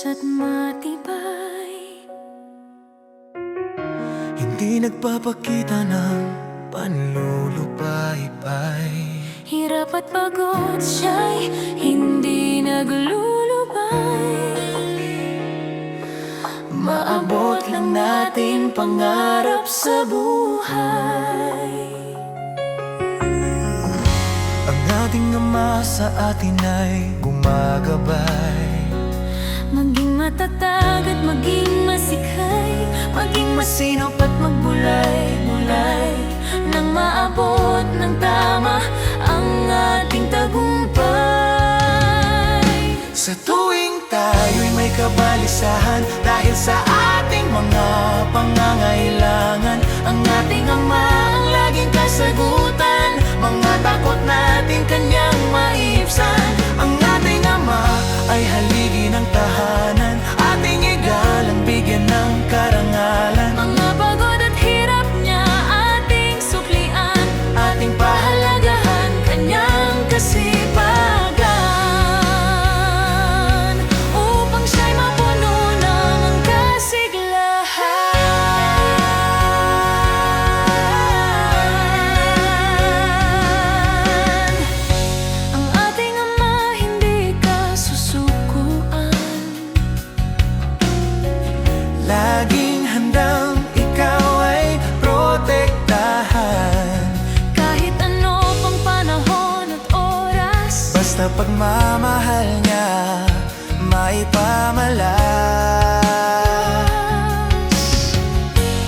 at matibay. Hindi nagpapakita ng panlulupay-pay. Hirap at pagod siya'y hindi naglulubay. Maabot lang natin pangarap sa buhay. Ang ating Ama sa atin ay gumagabay. Maging matatag at maging masikay, maging masinop at magbulay-bulay, nang maabot ng tama ang ating tagumpay. Sa tuwing tayo'y may kabalisahan dahil sa ating mga pangangailangan, ang ating Ama ang laging kasagutan. Mga takot natin kanyang maibsan. Ang ating Ama ay haligi ng tahanan, ating igalang bigyan ng karangalan. Mga pagod at hirap niya ating suklian, Ating pahalagahan kanyang kasipagan, upang siya'y mapuno ng kasiglahan. Ang ating Ama hindi kasusukuan, laging handang ikaw ay protektahan. kahit ano pang panahon at oras. Basta pagmamahal niya maipamalas.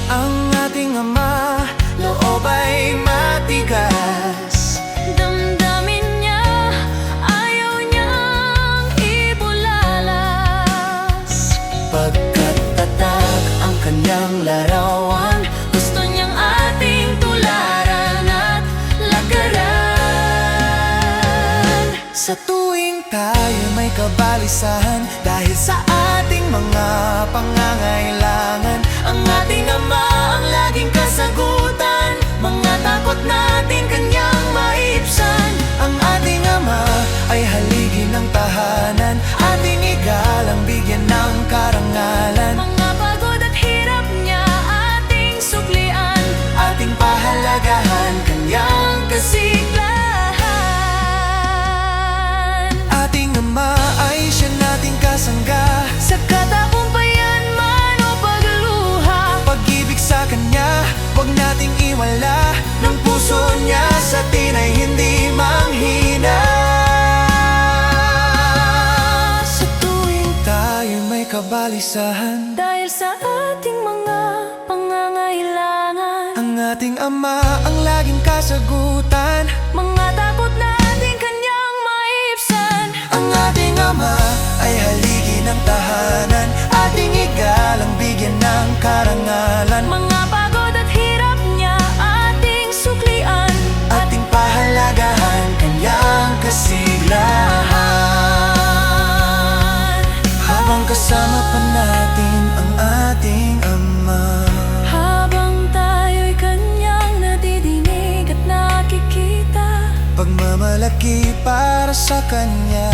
Ang ating Ama, loob ay matigas. Damdamin niya, ayaw niyang ibulalas. Pagkat tatag ang kanyang larawan, Gusto niyang ating tularan at lagaran. sa tuwing tayo may kabalisahan dahil sa ating mga pangangailangan, ang ating Ama ang laging kasagutan. Mga takot natin kanyang maibsan. Ang ating Ama ay haligi ng tahanan, ating igalang bigyan ng karangalan. Mga pagod at hirap niya ating suklian, Ating pahalagahan kanyang kasiglahan. Ating Ama ay siya nating kasangga, Sa katagumpayan man o pagluha, pag-ibig sa kanya, huwag nating iwala. Ng puso niya sa atin ay hindi manghina. Sa tuwing tayo may kabalisahan, dahil sa ating mga pangangailangan, ang ating Ama ang laging kasagutan. mga takot natin kanyang maibsan. Ang ating Ama ay haligi ng tahanan, ating igalang bigyan ng karangalan. Mga pagod at hirap niya ating suklian, Ating pahalagahan kanyang kasiglahan. Habang kasama pa natin ang ating Ama, habang tayo'y kanyang nadidinig at nakikita, pagmamalaki para sa kanya.